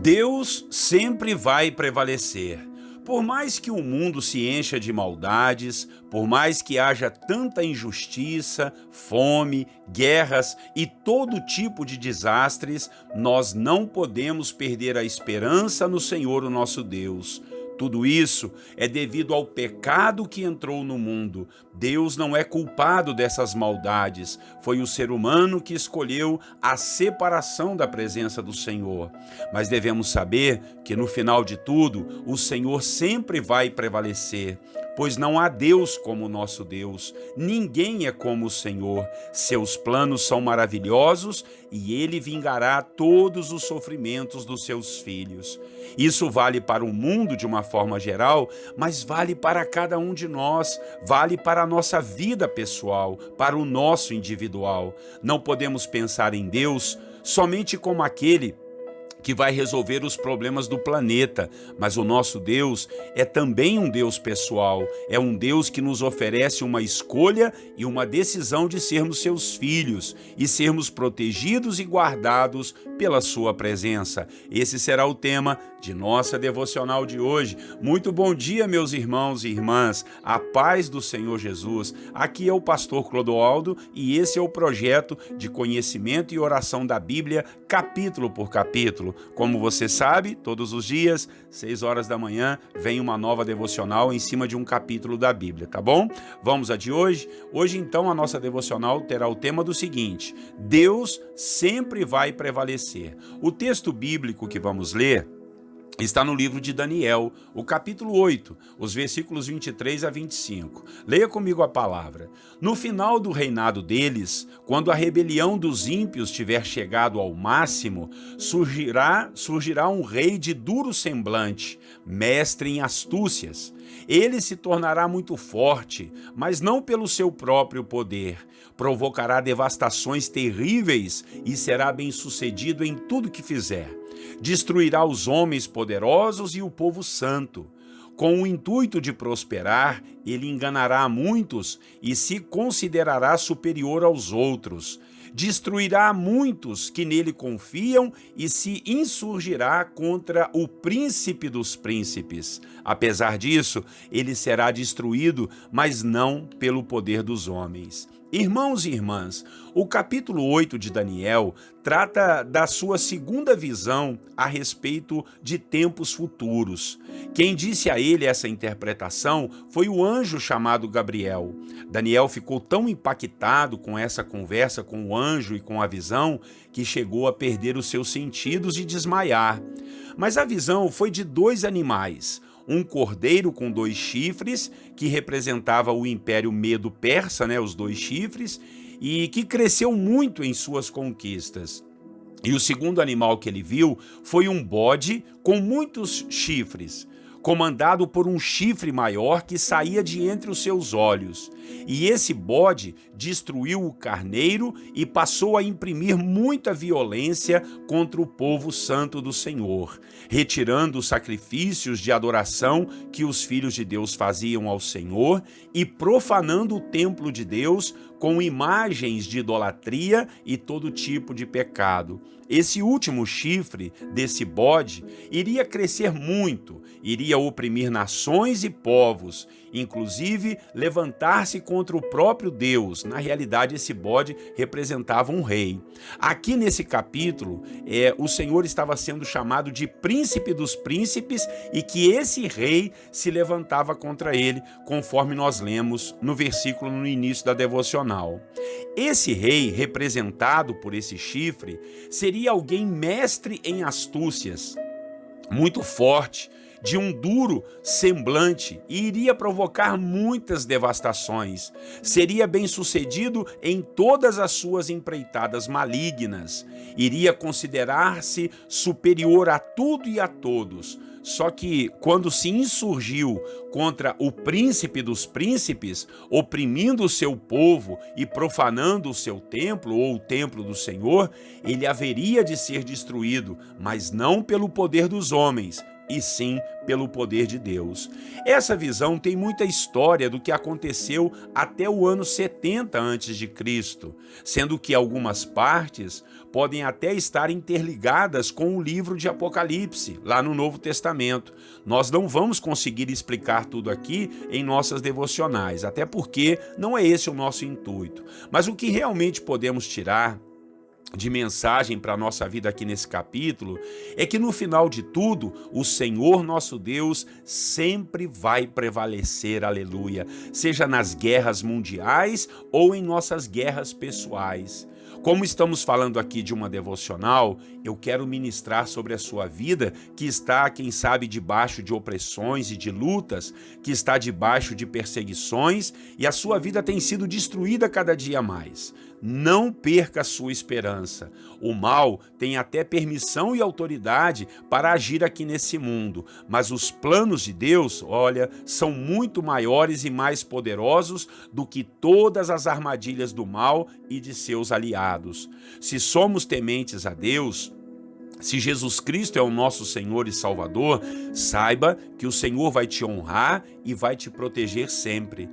Deus sempre vai prevalecer. Por mais que o mundo se encha de maldades, por mais que haja tanta injustiça, fome, guerras e todo tipo de desastres, nós não podemos perder a esperança no Senhor, o nosso Deus. Tudo isso é devido ao pecado que entrou no mundo. Deus não é culpado dessas maldades. Foi o ser humano que escolheu a separação da presença do Senhor. Mas devemos saber que no final de tudo, o Senhor sempre vai prevalecer. Pois não há Deus como o nosso Deus. Ninguém é como o Senhor. Seus planos são maravilhosos e Ele vingará todos os sofrimentos dos seus filhos. Isso vale para o mundo de uma forma geral, mas vale para cada um de nós, vale para a nossa vida pessoal, para o nosso individual. Não podemos pensar em Deus somente como aquele que vai resolver os problemas do planeta, mas o nosso Deus é também um Deus pessoal, é um Deus que nos oferece uma escolha e uma decisão de sermos seus filhos e sermos protegidos e guardados pela sua presença. Esse será o tema de nossa devocional de hoje. Muito bom dia, meus irmãos e irmãs, a paz do Senhor Jesus. Aqui é o pastor Clodoaldo e esse é o projeto de conhecimento e oração da Bíblia, capítulo por capítulo. Como você sabe, todos os dias, 6 horas da manhã, vem uma nova devocional em cima de um capítulo da Bíblia, tá bom? Vamos a de hoje? Hoje, então, a nossa devocional terá o tema do seguinte: Deus sempre vai prevalecer. O texto bíblico que vamos ler está no livro de Daniel, o capítulo 8, os versículos 23 a 25. Leia comigo a palavra. No final do reinado deles, quando a rebelião dos ímpios tiver chegado ao máximo, surgirá um rei de duro semblante, mestre em astúcias. Ele se tornará muito forte, mas não pelo seu próprio poder. Provocará devastações terríveis e será bem-sucedido em tudo que fizer. Destruirá os homens poderosos e o povo santo. Com o intuito de prosperar, ele enganará a muitos e se considerará superior aos outros. Destruirá a muitos que nele confiam e se insurgirá contra o príncipe dos príncipes. Apesar disso, ele será destruído, mas não pelo poder dos homens. Irmãos e irmãs, o capítulo 8 de Daniel trata da sua segunda visão a respeito de tempos futuros. Quem disse a ele essa interpretação foi o anjo chamado Gabriel. Daniel ficou tão impactado com essa conversa com o anjo e com a visão que chegou a perder os seus sentidos e desmaiar. Mas a visão foi de 2 animais. Um cordeiro com 2 chifres, que representava o Império Medo-Persa, os 2 chifres, e que cresceu muito em suas conquistas. E o segundo animal que ele viu foi um bode com muitos chifres, comandado por um chifre maior que saía de entre os seus olhos. E esse bode destruiu o carneiro e passou a imprimir muita violência contra o povo santo do Senhor, retirando os sacrifícios de adoração que os filhos de Deus faziam ao Senhor e profanando o templo de Deus com imagens de idolatria e todo tipo de pecado. Esse último chifre desse bode iria crescer muito, iria oprimir nações e povos, inclusive levantar-se contra o próprio Deus. Na realidade, esse bode representava um rei. Aqui nesse capítulo, o Senhor estava sendo chamado de príncipe dos príncipes e que esse rei se levantava contra ele, conforme nós lemos no versículo no início da devocional. Esse rei, representado por esse chifre, seria alguém mestre em astúcias, muito forte, de um duro semblante e iria provocar muitas devastações. Seria bem-sucedido em todas as suas empreitadas malignas. Iria considerar-se superior a tudo e a todos. Só que, quando se insurgiu contra o príncipe dos príncipes, oprimindo o seu povo e profanando o seu templo, ou o templo do Senhor, ele haveria de ser destruído, mas não pelo poder dos homens, e sim pelo poder de Deus. Essa visão tem muita história do que aconteceu até o ano 70 a.C., sendo que algumas partes podem até estar interligadas com o livro de Apocalipse, lá no Novo Testamento. Nós não vamos conseguir explicar tudo aqui em nossas devocionais, até porque não é esse o nosso intuito. Mas o que realmente podemos tirar de mensagem para a nossa vida aqui nesse capítulo é que no final de tudo, o Senhor nosso Deus sempre vai prevalecer, aleluia, seja nas guerras mundiais ou em nossas guerras pessoais. Como estamos falando aqui de uma devocional, eu quero ministrar sobre a sua vida que está, quem sabe, debaixo de opressões e de lutas, que está debaixo de perseguições e a sua vida tem sido destruída cada dia mais. Não perca a sua esperança. O mal tem até permissão e autoridade para agir aqui nesse mundo, mas os planos de Deus, olha, são muito maiores e mais poderosos do que todas as armadilhas do mal e de seus aliados. Se somos tementes a Deus, se Jesus Cristo é o nosso Senhor e Salvador, saiba que o Senhor vai te honrar e vai te proteger sempre.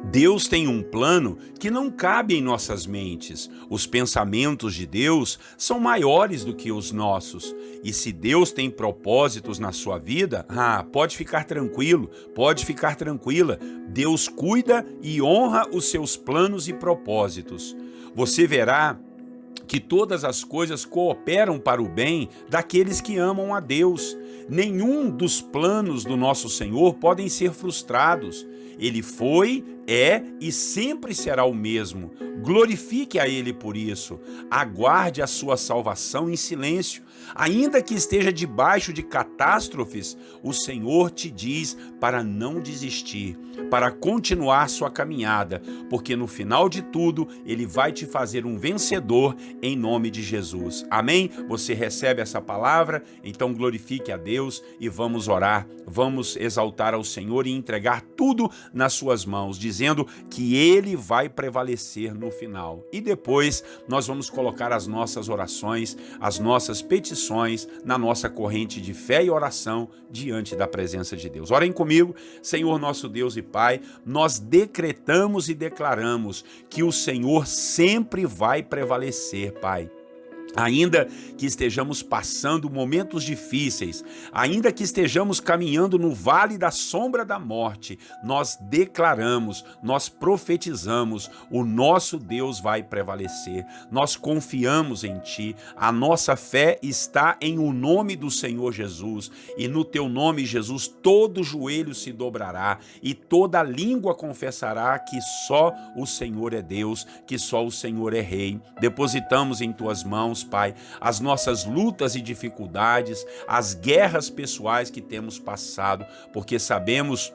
Deus tem um plano que não cabe em nossas mentes. Os pensamentos de Deus são maiores do que os nossos. E se Deus tem propósitos na sua vida, pode ficar tranquilo, pode ficar tranquila. Deus cuida e honra os seus planos e propósitos. Você verá que todas as coisas cooperam para o bem daqueles que amam a Deus. Nenhum dos planos do nosso Senhor podem ser frustrados. Ele foi, é e sempre será o mesmo. Glorifique a Ele por isso. Aguarde a sua salvação em silêncio. Ainda que esteja debaixo de catástrofes, o Senhor te diz para não desistir, para continuar sua caminhada, porque no final de tudo, Ele vai te fazer um vencedor em nome de Jesus. Amém? Você recebe essa palavra? Então glorifique a Deus e vamos orar, vamos exaltar ao Senhor e entregar tudo nas suas mãos, dizendo que Ele vai prevalecer no final. E depois nós vamos colocar as nossas orações, as nossas petições na nossa corrente de fé e oração diante da presença de Deus. Orem comigo. Senhor nosso Deus e Pai, nós decretamos e declaramos que o Senhor sempre vai prevalecer, Pai. Ainda que estejamos passando momentos difíceis, ainda que estejamos caminhando no vale da sombra da morte, nós declaramos, nós profetizamos, o nosso Deus vai prevalecer. Nós confiamos em Ti, a nossa fé está em o nome do Senhor Jesus, e no Teu nome, Jesus, todo joelho se dobrará e toda língua confessará que só o Senhor é Deus, que só o Senhor é Rei. Depositamos em Tuas mãos, Pai, as nossas lutas e dificuldades, as guerras pessoais que temos passado, porque sabemos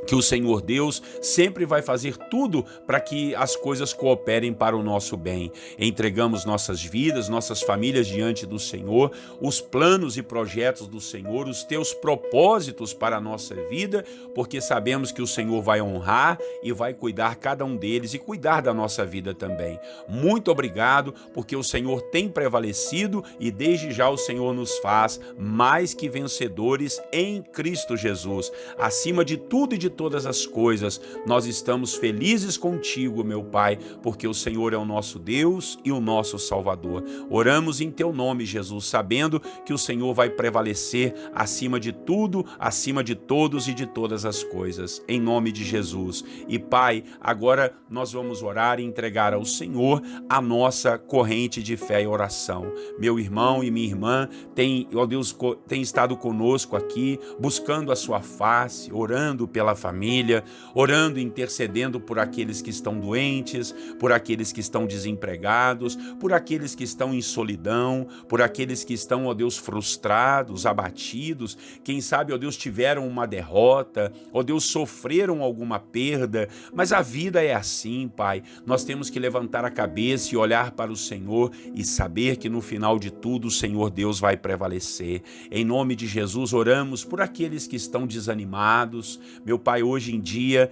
que o Senhor Deus sempre vai fazer tudo para que as coisas cooperem para o nosso bem. Entregamos nossas vidas, nossas famílias diante do Senhor, os planos e projetos do Senhor, os Teus propósitos para a nossa vida, porque sabemos que o Senhor vai honrar e vai cuidar cada um deles e cuidar da nossa vida também. Muito obrigado, porque o Senhor tem prevalecido e desde já o Senhor nos faz mais que vencedores em Cristo Jesus. Acima de tudo e de todas as coisas, nós estamos felizes contigo, meu Pai, porque o Senhor é o nosso Deus e o nosso Salvador. Oramos em Teu nome, Jesus, sabendo que o Senhor vai prevalecer acima de tudo, acima de todos e de todas as coisas, em nome de Jesus. E Pai, agora nós vamos orar e entregar ao Senhor a nossa corrente de fé e oração. Meu irmão e minha irmã tem, ó Deus, tem estado conosco aqui, buscando a sua face, orando pela família, orando e intercedendo por aqueles que estão doentes, por aqueles que estão desempregados, por aqueles que estão em solidão, por aqueles que estão, ó Deus, frustrados, abatidos, quem sabe, ó Deus, tiveram uma derrota, ó Deus, sofreram alguma perda, mas a vida é assim, Pai. Nós temos que levantar a cabeça e olhar para o Senhor e saber que no final de tudo o Senhor Deus vai prevalecer. Em nome de Jesus, oramos por aqueles que estão desanimados, meu Pai, hoje em dia,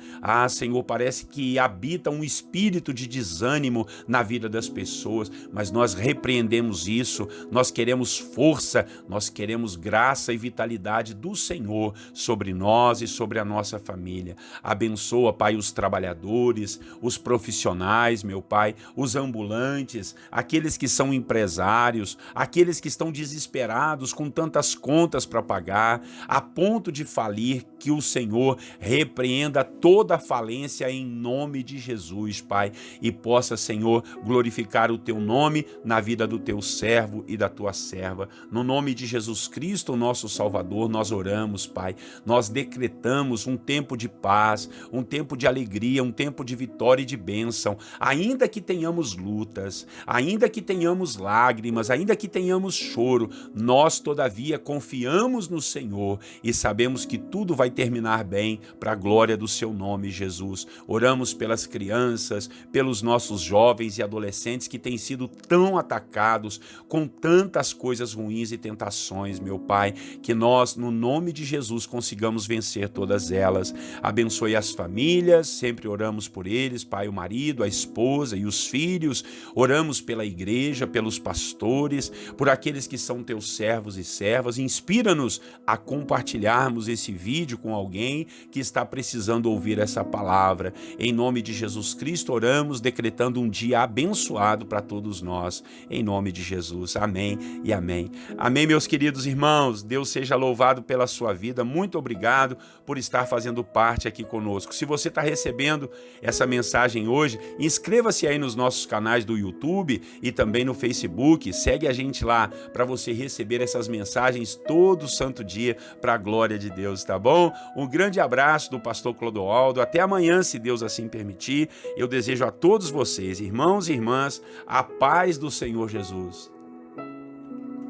Senhor, parece que habita um espírito de desânimo na vida das pessoas, mas nós repreendemos isso, nós queremos força, nós queremos graça e vitalidade do Senhor sobre nós e sobre a nossa família. Abençoa, Pai, os trabalhadores, os profissionais, meu Pai, os ambulantes, aqueles que são empresários, aqueles que estão desesperados com tantas contas para pagar, a ponto de falir, que o Senhor repreenda toda a falência em nome de Jesus, Pai, e possa, Senhor, glorificar o Teu nome na vida do Teu servo e da Tua serva. No nome de Jesus Cristo, nosso Salvador, nós oramos, Pai. Nós decretamos um tempo de paz, um tempo de alegria, um tempo de vitória e de bênção. Ainda que tenhamos lutas, ainda que tenhamos lágrimas, ainda que tenhamos choro, nós, todavia, confiamos no Senhor e sabemos que tudo vai terminar bem para a glória do Seu nome, Jesus. Oramos pelas crianças, pelos nossos jovens e adolescentes que têm sido tão atacados com tantas coisas ruins e tentações, meu Pai, que nós, no nome de Jesus, consigamos vencer todas elas. Abençoe as famílias, sempre oramos por eles, Pai, o marido, a esposa e os filhos. Oramos pela igreja, pelos pastores, por aqueles que são Teus servos e servas. Inspira-nos a compartilharmos esse vídeo com alguém que está precisando ouvir essa palavra. Em nome de Jesus Cristo, oramos, decretando um dia abençoado para todos nós. Em nome de Jesus. Amém e amém. Amém, meus queridos irmãos. Deus seja louvado pela sua vida. Muito obrigado por estar fazendo parte aqui conosco. Se você está recebendo essa mensagem hoje, inscreva-se aí nos nossos canais do YouTube e também no Facebook. Segue a gente lá para você receber essas mensagens todo santo dia para a glória de Deus, tá bom? Um grande abraço do pastor Clodoaldo. Até amanhã, se Deus assim permitir. Eu desejo a todos vocês, irmãos e irmãs, a paz do Senhor Jesus.